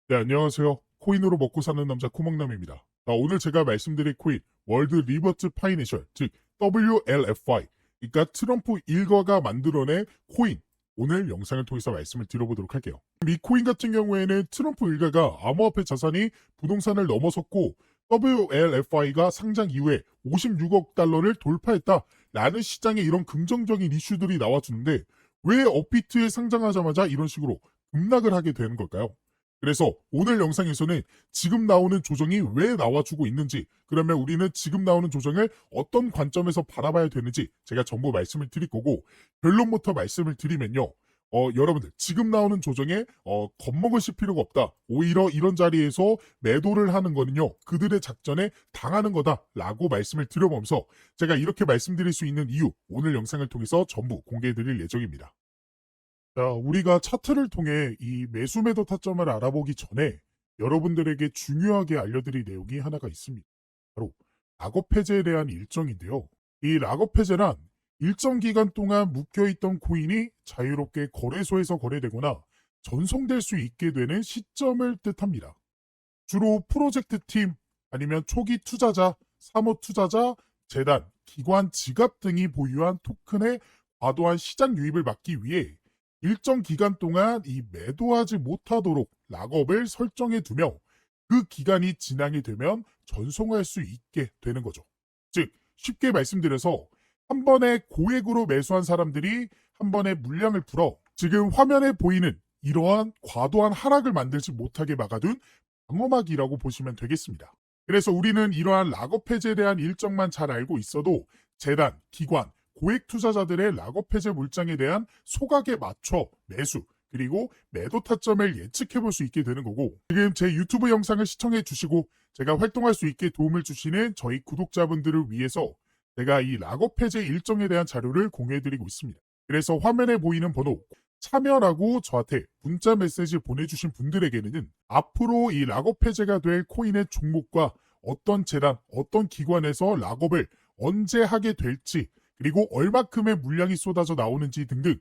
네, 안녕하세요. 코인으로 먹고 사는 남자 코먹남입니다. 오늘 제가 말씀드릴 코인 월드 리버트 파이내셜, 즉 WLFY, 그러니까 트럼프 일가가 만들어낸 코인, 오늘 영상을 통해서 말씀을 드려보도록 할게요. 이 코인 같은 경우에는 트럼프 일가가 암호화폐 자산이 부동산을 넘어섰고 WLFI가 상장 이후에 56억 달러를 돌파했다라는 시장에 이런 긍정적인 이슈들이 나와주는데, 왜 업비트에 상장하자마자 이런 식으로 급락을 하게 되는 걸까요? 그래서 오늘 영상에서는 지금 나오는 조정이 왜 나와주고 있는지, 그러면 우리는 지금 나오는 조정을 어떤 관점에서 바라봐야 되는지 제가 전부 말씀을 드릴 거고, 결론부터 말씀을 드리면요. 여러분들 지금 나오는 조정에 겁먹으실 필요가 없다. 오히려 이런 자리에서 매도를 하는 거는요, 그들의 작전에 당하는 거다라고 말씀을 드려보면서 제가 이렇게 말씀드릴 수 있는 이유, 오늘 영상을 통해서 전부 공개해드릴 예정입니다. 자, 우리가 차트를 통해 이 매수 매도 타점을 알아보기 전에 여러분들에게 중요하게 알려드릴 내용이 하나가 있습니다. 바로 락업 해제에 대한 일정인데요. 이 락업 해제란 일정 기간 동안 묶여있던 코인이 자유롭게 거래소에서 거래되거나 전송될 수 있게 되는 시점을 뜻합니다. 주로 프로젝트 팀, 아니면 초기 투자자, 사모 투자자, 재단, 기관, 지갑 등이 보유한 토큰의 과도한 시장 유입을 막기 위해 일정 기간 동안 이 매도하지 못하도록 락업을 설정해 두며 그 기간이 지나게 되면 전송할 수 있게 되는 거죠. 즉, 쉽게 말씀드려서 한 번에 고액으로 매수한 사람들이 한 번에 물량을 풀어 지금 화면에 보이는 이러한 과도한 하락을 만들지 못하게 막아둔 방어막이라고 보시면 되겠습니다. 그래서 우리는 이러한 락업 해제에 대한 일정만 잘 알고 있어도 재단, 기관, 고액 투자자들의 락업 해제 물량에 대한 소각에 맞춰 매수, 그리고 매도 타점을 예측해 볼 수 있게 되는 거고, 지금 제 유튜브 영상을 시청해 주시고 제가 활동할 수 있게 도움을 주시는 저희 구독자분들을 위해서 제가 이 락업 해제 일정에 대한 자료를 공유해 드리고 있습니다. 그래서 화면에 보이는 번호 참여라고 저한테 문자 메시지 보내주신 분들에게는 앞으로 이 락업 해제가 될 코인의 종목과 어떤 재단, 어떤 기관에서 락업을 언제 하게 될지, 그리고 얼마큼의 물량이 쏟아져 나오는지 등등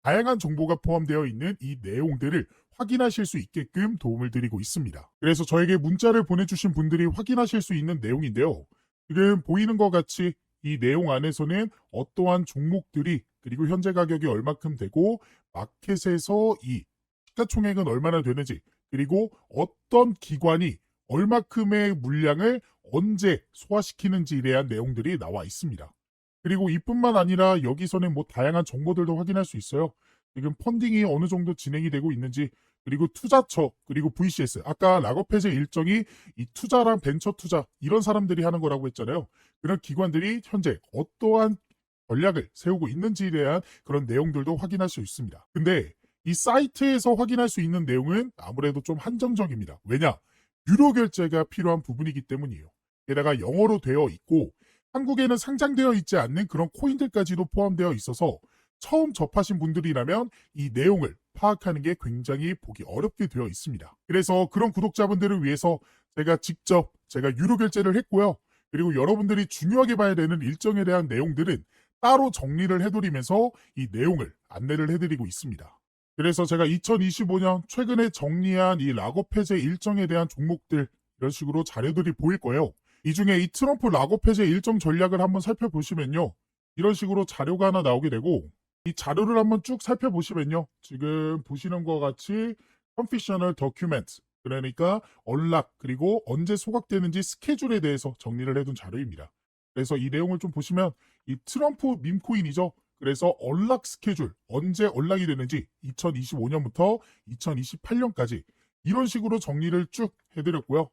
다양한 정보가 포함되어 있는 이 내용들을 확인하실 수 있게끔 도움을 드리고 있습니다. 그래서 저에게 문자를 보내주신 분들이 확인하실 수 있는 내용인데요. 지금 보이는 것 같이 이 내용 안에서는 어떠한 종목들이, 그리고 현재 가격이 얼마큼 되고 마켓에서 이 시가총액은 얼마나 되는지, 그리고 어떤 기관이 얼마큼의 물량을 언제 소화시키는지에 대한 내용들이 나와 있습니다. 그리고 이뿐만 아니라 여기서는 뭐 다양한 정보들도 확인할 수 있어요. 지금 펀딩이 어느 정도 진행이 되고 있는지, 그리고 투자처, 그리고 VCS, 아까 락업 해제 일정이 이 투자랑 벤처 투자 이런 사람들이 하는 거라고 했잖아요. 그런 기관들이 현재 어떠한 전략을 세우고 있는지에 대한 그런 내용들도 확인할 수 있습니다. 근데 이 사이트에서 확인할 수 있는 내용은 아무래도 좀 한정적입니다. 왜냐? 유료 결제가 필요한 부분이기 때문이에요. 게다가 영어로 되어 있고 한국에는 상장되어 있지 않는 그런 코인들까지도 포함되어 있어서 처음 접하신 분들이라면 이 내용을 파악하는 게 굉장히 보기 어렵게 되어 있습니다. 그래서 그런 구독자분들을 위해서 제가 유료 결제를 했고요. 그리고 여러분들이 중요하게 봐야 되는 일정에 대한 내용들은 따로 정리를 해드리면서 이 내용을 안내를 해드리고 있습니다. 그래서 제가 2025년 최근에 정리한 이 락업 해제 일정에 대한 종목들, 이런 식으로 자료들이 보일 거예요. 이 중에 이 트럼프 락업 해제 일정 전략을 한번 살펴보시면요, 이런 식으로 자료가 하나 나오게 되고, 이 자료를 한번 쭉 살펴보시면요, 지금 보시는 것과 같이 컨피셔널 더큐멘트, 그러니까 언락, 그리고 언제 소각되는지 스케줄에 대해서 정리를 해둔 자료입니다. 그래서 이 내용을 좀 보시면 이 트럼프 밈코인이죠. 그래서 언락 스케줄, 언제 언락이 되는지 2025년부터 2028년까지 이런 식으로 정리를 쭉 해드렸고요.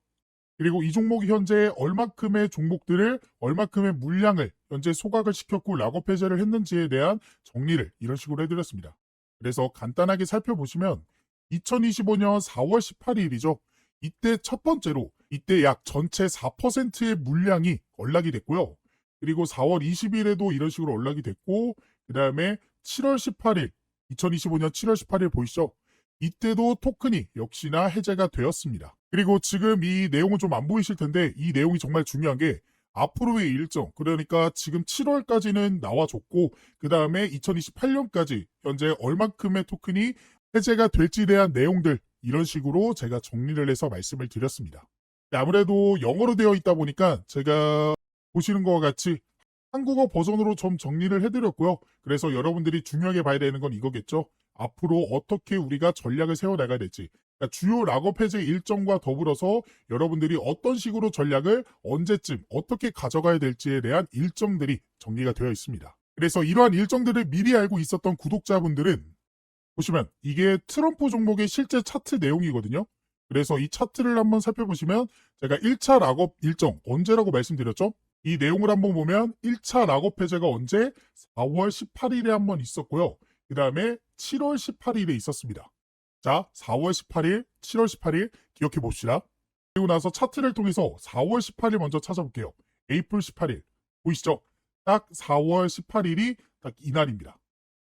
그리고 이 종목이 현재 얼마큼의 종목들을, 얼마큼의 물량을 현재 소각을 시켰고 락업 해제를 했는지에 대한 정리를 이런 식으로 해드렸습니다. 그래서 간단하게 살펴보시면 2025년 4월 18일이죠. 이때 첫 번째로 이때 약 전체 4%의 물량이 언락이 됐고요. 그리고 4월 20일에도 이런 식으로 언락이 됐고, 그 다음에 7월 18일, 2025년 7월 18일 보이시죠? 이때도 토큰이 역시나 해제가 되었습니다. 그리고 지금 이 내용은 좀 안 보이실 텐데 이 내용이 정말 중요한 게 앞으로의 일정, 그러니까 지금 7월까지는 나와줬고 그 다음에 2028년까지 현재 얼만큼의 토큰이 해제가 될지에 대한 내용들, 이런 식으로 제가 정리를 해서 말씀을 드렸습니다. 아무래도 영어로 되어 있다 보니까 제가 보시는 것과 같이 한국어 버전으로 좀 정리를 해드렸고요. 그래서 여러분들이 중요하게 봐야 되는 건 이거겠죠. 앞으로 어떻게 우리가 전략을 세워나가야 될지. 그러니까 주요 락업 해제 일정과 더불어서 여러분들이 어떤 식으로 전략을 언제쯤 어떻게 가져가야 될지에 대한 일정들이 정리가 되어 있습니다. 그래서 이러한 일정들을 미리 알고 있었던 구독자분들은 보시면 이게 트럼프 종목의 실제 차트 내용이거든요. 그래서 이 차트를 한번 살펴보시면 제가 1차 락업 일정 언제라고 말씀드렸죠? 이 내용을 한번 보면 1차 락업 해제가 언제? 4월 18일에 한번 있었고요. 그 다음에 7월 18일에 있었습니다. 자, 4월 18일, 7월 18일 기억해 봅시다. 그리고 나서 차트를 통해서 4월 18일 먼저 찾아볼게요. 에이플 18일 보이시죠? 딱 4월 18일이 딱 이날입니다.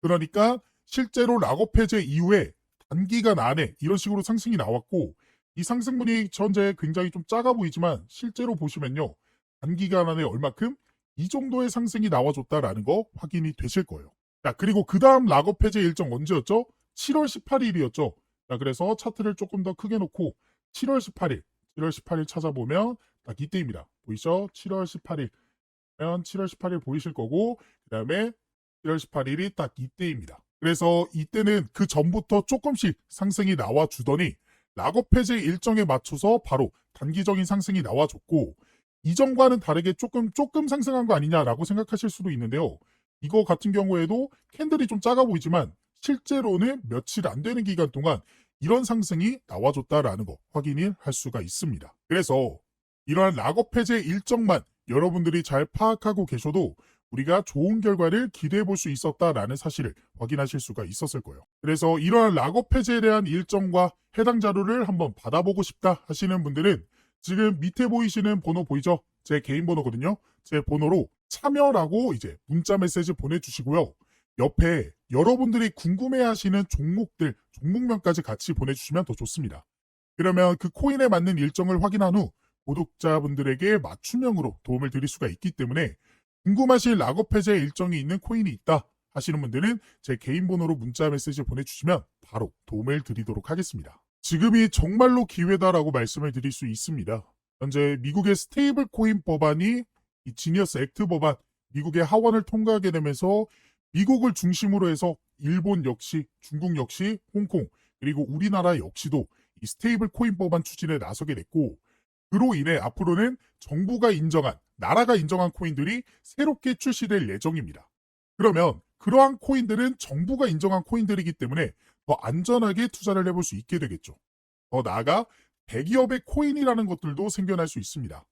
그러니까 실제로 락업 해제 이후에 단기간 안에 이런 식으로 상승이 나왔고 이 상승분이 현재 굉장히 좀 작아 보이지만 실제로 보시면요. 단기간 안에 얼마큼? 이 정도의 상승이 나와줬다라는 거 확인이 되실 거예요. 자, 그리고 그 다음 락업 해제 일정 언제였죠? 7월 18일이었죠. 자, 그래서 차트를 조금 더 크게 놓고 7월 18일, 7월 18일 찾아보면 딱 이때입니다. 보이죠? 7월 18일. 7월 18일 보이실 거고 그 다음에 7월 18일이 딱 이때입니다. 그래서 이때는 그 전부터 조금씩 상승이 나와주더니 락업 해제 일정에 맞춰서 바로 단기적인 상승이 나와줬고 이전과는 다르게 조금 상승한 거 아니냐라고 생각하실 수도 있는데요. 이거 같은 경우에도 캔들이 좀 작아 보이지만 실제로는 며칠 안 되는 기간 동안 이런 상승이 나와줬다라는 거 확인을 할 수가 있습니다. 그래서 이러한 락업 해제 일정만 여러분들이 잘 파악하고 계셔도 우리가 좋은 결과를 기대해 볼 수 있었다라는 사실을 확인하실 수가 있었을 거예요. 그래서 이러한 락업 해제에 대한 일정과 해당 자료를 한번 받아보고 싶다 하시는 분들은 지금 밑에 보이시는 번호 보이죠? 제 개인 번호거든요. 제 번호로 참여라고 이제 문자 메시지 보내주시고요. 옆에 여러분들이 궁금해하시는 종목들, 종목명까지 같이 보내주시면 더 좋습니다. 그러면 그 코인에 맞는 일정을 확인한 후 구독자분들에게 맞춤형으로 도움을 드릴 수가 있기 때문에 궁금하실 락업 해제 일정이 있는 코인이 있다 하시는 분들은 제 개인 번호로 문자 메시지 보내주시면 바로 도움을 드리도록 하겠습니다. 지금이 정말로 기회다라고 말씀을 드릴 수 있습니다. 현재 미국의 스테이블 코인 법안이 이 지니어스 액트 법안, 미국의 하원을 통과하게 되면서 미국을 중심으로 해서 일본 역시, 중국 역시, 홍콩, 그리고 우리나라 역시도 이 스테이블 코인 법안 추진에 나서게 됐고 그로 인해 앞으로는 정부가 인정한, 나라가 인정한 코인들이 새롭게 출시될 예정입니다. 그러면 그러한 코인들은 정부가 인정한 코인들이기 때문에 더 안전하게 투자를 해볼 수 있게 되겠죠. 더 나아가 대기업의 코인이라는 것들도 생겨날 수 있습니다.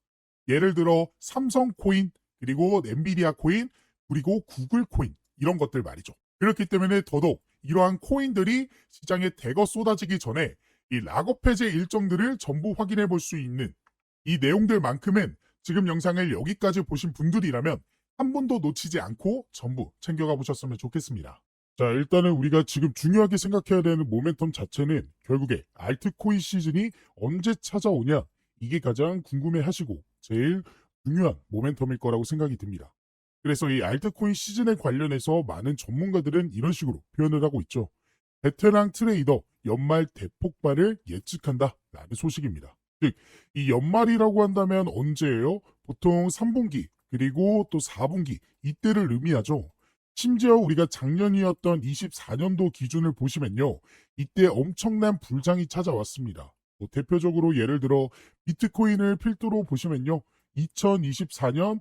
예를 들어 삼성 코인, 그리고 엔비디아 코인, 그리고 구글 코인 이런 것들 말이죠. 그렇기 때문에 더더욱 이러한 코인들이 시장에 대거 쏟아지기 전에 이 락업 해제 일정들을 전부 확인해 볼 수 있는 이 내용들만큼은 지금 영상을 여기까지 보신 분들이라면 한 번도 놓치지 않고 전부 챙겨가 보셨으면 좋겠습니다. 자, 일단은 우리가 지금 중요하게 생각해야 되는 모멘텀 자체는 결국에 알트코인 시즌이 언제 찾아오냐 이게 가장 궁금해 하시고 제일 중요한 모멘텀일 거라고 생각이 듭니다. 그래서 이 알트코인 시즌에 관련해서 많은 전문가들은 이런 식으로 표현을 하고 있죠. 베테랑 트레이더 연말 대폭발을 예측한다 라는 소식입니다. 즉, 이 연말이라고 한다면 언제예요? 보통 3분기 그리고 또 4분기 이때를 의미하죠. 심지어 우리가 작년이었던 24년도 기준을 보시면요. 이때 엄청난 불장이 찾아왔습니다. 대표적으로 예를 들어 비트코인을 필두로 보시면요. 2024년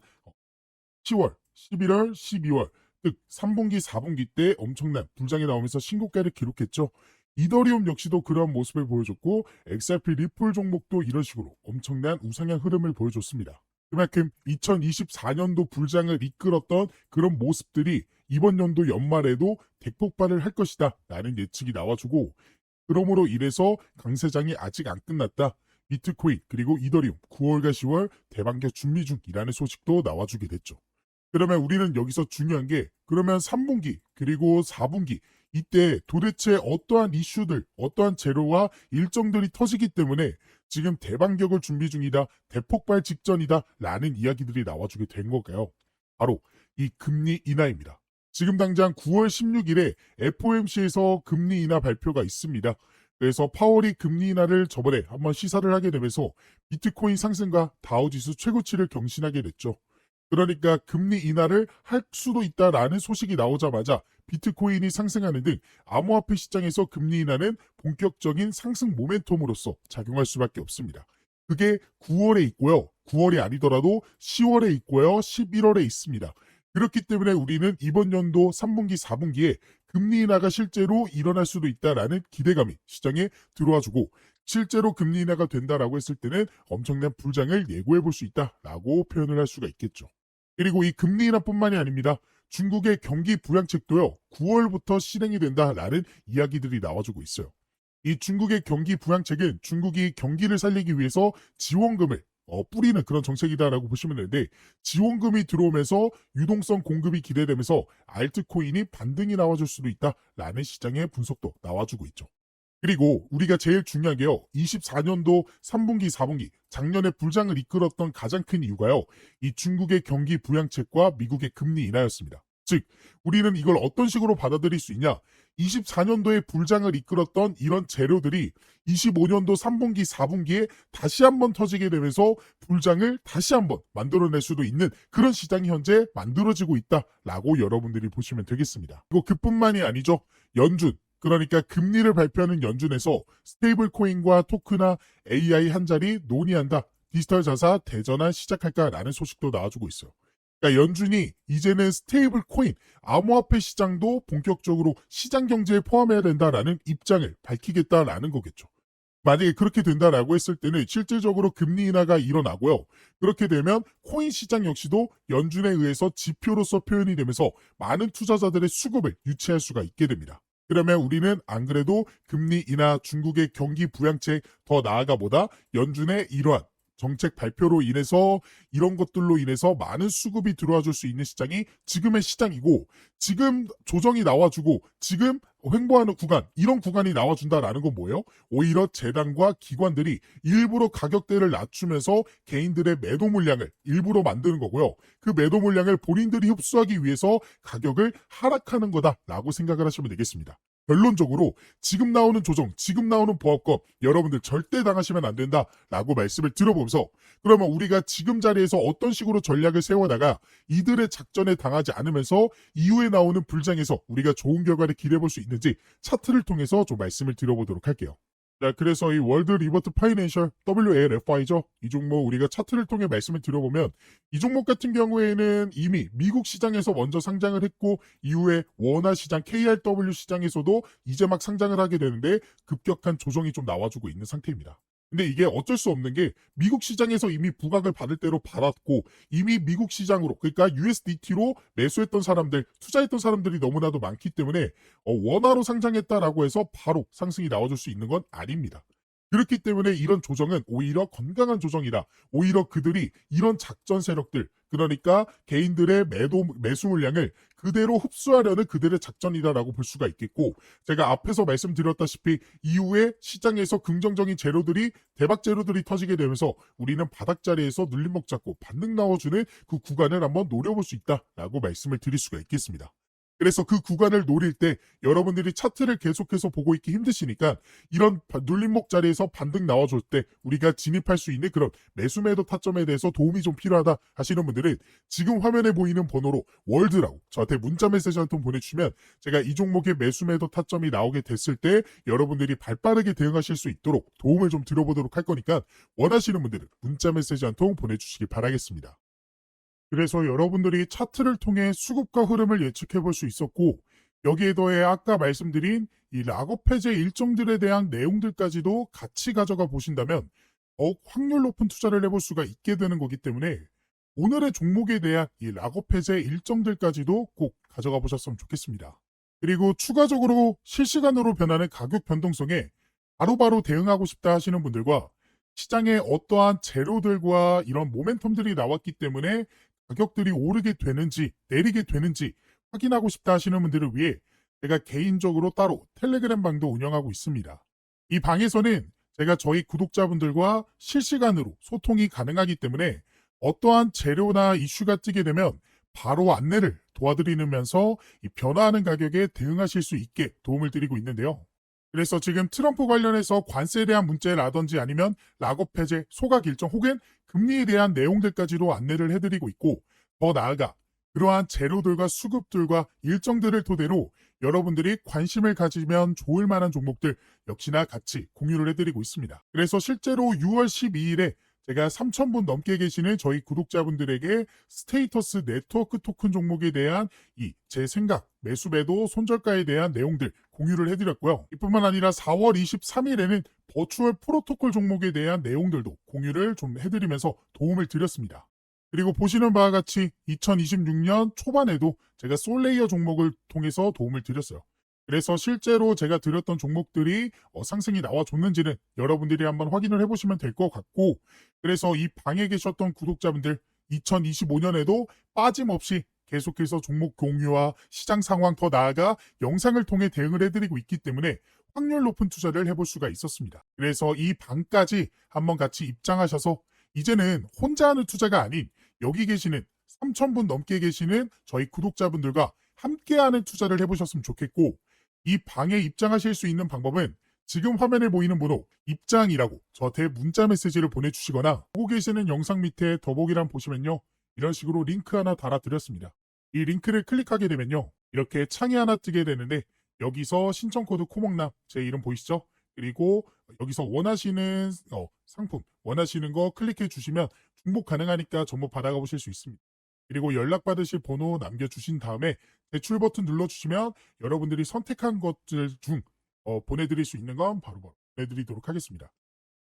10월, 11월, 12월 즉 3분기, 4분기 때 엄청난 불장이 나오면서 신고가를 기록했죠. 이더리움 역시도 그런 모습을 보여줬고 XRP 리플 종목도 이런 식으로 엄청난 우상향 흐름을 보여줬습니다. 그만큼 2024년도 불장을 이끌었던 그런 모습들이 이번 연도 연말에도 대폭발을 할 것이다 라는 예측이 나와주고 그러므로 이래서 강세장이 아직 안 끝났다. 비트코인 그리고 이더리움 9월과 10월 대반격 준비 중이라는 소식도 나와주게 됐죠. 그러면 우리는 여기서 중요한 게 그러면 3분기 그리고 4분기 이때 도대체 어떠한 이슈들, 어떠한 재료와 일정들이 터지기 때문에 지금 대반격을 준비 중이다, 대폭발 직전이다 라는 이야기들이 나와주게 된 걸까요? 바로 이 금리 인하입니다. 지금 당장 9월 16일에 FOMC에서 금리 인하 발표가 있습니다. 그래서 파월이 금리 인하를 저번에 한번 시사를 하게 되면서 비트코인 상승과 다우지수 최고치를 경신하게 됐죠. 그러니까 금리 인하를 할 수도 있다라는 소식이 나오자마자 비트코인이 상승하는 등 암호화폐 시장에서 금리 인하는 본격적인 상승 모멘텀으로서 작용할 수밖에 없습니다. 그게 9월에 있고요. 9월이 아니더라도 10월에 있고요. 11월에 있습니다. 그렇기 때문에 우리는 이번 연도 3분기, 4분기에 금리 인하가 실제로 일어날 수도 있다라는 기대감이 시장에 들어와주고 실제로 금리 인하가 된다라고 했을 때는 엄청난 불장을 예고해 볼 수 있다라고 표현을 할 수가 있겠죠. 그리고 이 금리 인하뿐만이 아닙니다. 중국의 경기 부양책도요. 9월부터 실행이 된다라는 이야기들이 나와주고 있어요. 이 중국의 경기 부양책은 중국이 경기를 살리기 위해서 지원금을 뿌리는 그런 정책이다라고 보시면 되는데 지원금이 들어오면서 유동성 공급이 기대되면서 알트코인이 반등이 나와줄 수도 있다라는 시장의 분석도 나와주고 있죠. 그리고 우리가 제일 중요한 게요. 24년도 3분기, 4분기 작년에 불장을 이끌었던 가장 큰 이유가요. 이 중국의 경기 부양책과 미국의 금리 인하였습니다. 즉 우리는 이걸 어떤 식으로 받아들일 수 있냐. 24년도에 불장을 이끌었던 이런 재료들이 25년도 3분기, 4분기에 다시 한번 터지게 되면서 불장을 다시 한번 만들어낼 수도 있는 그런 시장이 현재 만들어지고 있다라고 여러분들이 보시면 되겠습니다. 그리고 그뿐만이 아니죠. 연준. 그러니까 금리를 발표하는 연준에서 스테이블 코인과 토크나 AI 한 자리 논의한다. 디지털 자사 대전환 시작할까라는 소식도 나와주고 있어요. 그러니까 연준이 이제는 스테이블 코인, 암호화폐 시장도 본격적으로 시장 경제에 포함해야 된다라는 입장을 밝히겠다라는 거겠죠. 만약에 그렇게 된다라고 했을 때는 실질적으로 금리 인하가 일어나고요. 그렇게 되면 코인 시장 역시도 연준에 의해서 지표로서 표현이 되면서 많은 투자자들의 수급을 유치할 수가 있게 됩니다. 그러면 우리는 안 그래도 금리 인하, 중국의 경기 부양책, 더 나아가보다 연준의 이러한 정책 발표로 인해서 이런 것들로 인해서 많은 수급이 들어와 줄 수 있는 시장이 지금의 시장이고 지금 조정이 나와주고 지금 횡보하는 구간 이런 구간이 나와준다라는 건 뭐예요? 오히려 재단과 기관들이 일부러 가격대를 낮추면서 개인들의 매도 물량을 일부러 만드는 거고요. 그 매도 물량을 본인들이 흡수하기 위해서 가격을 하락하는 거다라고 생각을 하시면 되겠습니다. 결론적으로 지금 나오는 조정, 지금 나오는 보합법 여러분들 절대 당하시면 안 된다라고 말씀을 들어보면서 그러면 우리가 지금 자리에서 어떤 식으로 전략을 세워나가 이들의 작전에 당하지 않으면서 이후에 나오는 불장에서 우리가 좋은 결과를 기대해 볼 수 있는지 차트를 통해서 좀 말씀을 드려보도록 할게요. 자, 그래서 이 월드 리버트 파이낸셜 WLFI죠. 이 종목 우리가 차트를 통해 말씀을 드려보면 이 종목 같은 경우에는 이미 미국 시장에서 먼저 상장을 했고 이후에 원화 시장 KRW 시장에서도 이제 막 상장을 하게 되는데 급격한 조정이 좀 나와주고 있는 상태입니다. 근데 이게 어쩔 수 없는 게 미국 시장에서 이미 부각을 받을 대로 받았고 이미 미국 시장으로 그러니까 USDT로 매수했던 사람들 투자했던 사람들이 너무나도 많기 때문에 원화로 상장했다라고 해서 바로 상승이 나와줄 수 있는 건 아닙니다. 그렇기 때문에 이런 조정은 오히려 건강한 조정이다. 오히려 그들이 이런 작전 세력들 그러니까 개인들의 매수 물량을 그대로 흡수하려는 그들의 작전이다라고 볼 수가 있겠고 제가 앞에서 말씀드렸다시피 이후에 시장에서 긍정적인 재료들이 대박 재료들이 터지게 되면서 우리는 바닥자리에서 눌림목 잡고 반등 나와주는 그 구간을 한번 노려볼 수 있다라고 말씀을 드릴 수가 있겠습니다. 그래서 그 구간을 노릴 때 여러분들이 차트를 계속해서 보고 있기 힘드시니까 이런 눌림목 자리에서 반등 나와줄 때 우리가 진입할 수 있는 그런 매수매도 타점에 대해서 도움이 좀 필요하다 하시는 분들은 지금 화면에 보이는 번호로 월드라고 저한테 문자 메시지 한 통 보내주시면 제가 이 종목의 매수매도 타점이 나오게 됐을 때 여러분들이 발빠르게 대응하실 수 있도록 도움을 좀 드려보도록 할 거니까 원하시는 분들은 문자 메시지 한 통 보내주시기 바라겠습니다. 그래서 여러분들이 차트를 통해 수급과 흐름을 예측해 볼 수 있었고 여기에 더해 아까 말씀드린 이 락업 해제 일정들에 대한 내용들까지도 같이 가져가 보신다면 더욱 확률 높은 투자를 해볼 수가 있게 되는 거기 때문에 오늘의 종목에 대한 이 락업 해제 일정들까지도 꼭 가져가 보셨으면 좋겠습니다. 그리고 추가적으로 실시간으로 변하는 가격 변동성에 바로바로 대응하고 싶다 하시는 분들과 시장에 어떠한 재료들과 이런 모멘텀들이 나왔기 때문에 가격들이 오르게 되는지 내리게 되는지 확인하고 싶다 하시는 분들을 위해 제가 개인적으로 따로 텔레그램 방도 운영하고 있습니다. 이 방에서는 제가 저희 구독자분들과 실시간으로 소통이 가능하기 때문에 어떠한 재료나 이슈가 뜨게 되면 바로 안내를 도와드리면서 이 변화하는 가격에 대응하실 수 있게 도움을 드리고 있는데요. 그래서 지금 트럼프 관련해서 관세에 대한 문제라든지 아니면 락업 해제, 소각 일정 혹은 금리에 대한 내용들까지도 안내를 해드리고 있고, 더 나아가 그러한 재료들과 수급들과 일정들을 토대로 여러분들이 관심을 가지면 좋을 만한 종목들 역시나 같이 공유를 해드리고 있습니다. 그래서 실제로 6월 12일에 제가 3,000분 넘게 계시는 저희 구독자분들에게 스테이터스 네트워크 토큰 종목에 대한 이 제 생각, 매수매도 손절가에 대한 내용들 공유를 해드렸고요. 이뿐만 아니라 4월 23일에는 버추얼 프로토콜 종목에 대한 내용들도 공유를 좀 해드리면서 도움을 드렸습니다. 그리고 보시는 바와 같이 2026년 초반에도 제가 솔레이어 종목을 통해서 도움을 드렸어요. 그래서 실제로 제가 드렸던 종목들이 상승이 나와줬는지는 여러분들이 한번 확인을 해보시면 될 것 같고, 그래서 이 방에 계셨던 구독자분들 2025년에도 빠짐없이 계속해서 종목 공유와 시장 상황 더 나아가 영상을 통해 대응을 해드리고 있기 때문에 확률 높은 투자를 해볼 수가 있었습니다. 그래서 이 방까지 한번 같이 입장하셔서 이제는 혼자 하는 투자가 아닌 여기 계시는 3,000분 넘게 계시는 저희 구독자분들과 함께하는 투자를 해보셨으면 좋겠고, 이 방에 입장하실 수 있는 방법은 지금 화면에 보이는 번호 입장이라고 저한테 문자 메시지를 보내주시거나 보고 계시는 영상 밑에 더보기란 보시면요, 이런 식으로 링크 하나 달아드렸습니다. 이 링크를 클릭하게 되면요, 이렇게 창이 하나 뜨게 되는데 여기서 신청코드 코목남 제 이름 보이시죠? 그리고 여기서 원하시는 상품 원하시는 거 클릭해 주시면 중복 가능하니까 정보 받아가 보실 수 있습니다. 그리고 연락받으실 번호 남겨주신 다음에 대출 버튼 눌러주시면 여러분들이 선택한 것들 중 보내드릴 수 있는 건 바로 보내드리도록 하겠습니다.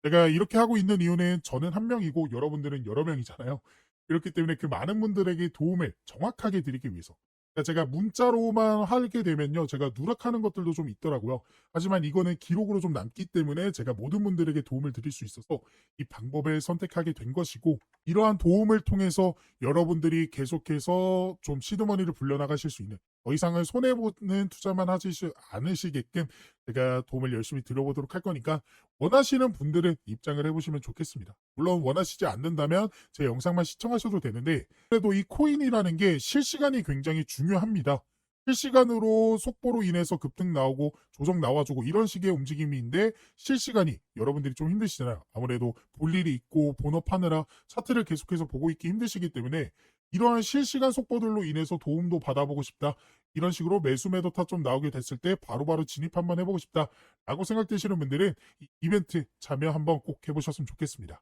제가 이렇게 하고 있는 이유는 저는 한 명이고 여러분들은 여러 명이잖아요. 그렇기 때문에 그 많은 분들에게 도움을 정확하게 드리기 위해서. 그러니까 제가 문자로만 하게 되면요, 제가 누락하는 것들도 좀 있더라고요. 하지만 이거는 기록으로 좀 남기 때문에 제가 모든 분들에게 도움을 드릴 수 있어서 이 방법을 선택하게 된 것이고, 이러한 도움을 통해서 여러분들이 계속해서 좀 시드머니를 불려나가실 수 있는, 더 이상은 손해보는 투자만 하지 않으시게끔 제가 도움을 열심히 드려보도록 할 거니까 원하시는 분들은 입장을 해보시면 좋겠습니다. 물론 원하시지 않는다면 제 영상만 시청하셔도 되는데, 그래도 이 코인이라는 게 실시간이 굉장히 중요합니다. 실시간으로 속보로 인해서 급등 나오고 조정 나와주고 이런 식의 움직임인데, 실시간이 여러분들이 좀 힘드시잖아요. 아무래도 볼 일이 있고 본업하느라 차트를 계속해서 보고 있기 힘드시기 때문에 이러한 실시간 속보들로 인해서 도움도 받아보고 싶다, 이런 식으로 매수 매도타 좀 나오게 됐을 때 바로바로 진입 한번 해보고 싶다 라고 생각되시는 분들은 이 이벤트 참여 한번 꼭 해보셨으면 좋겠습니다.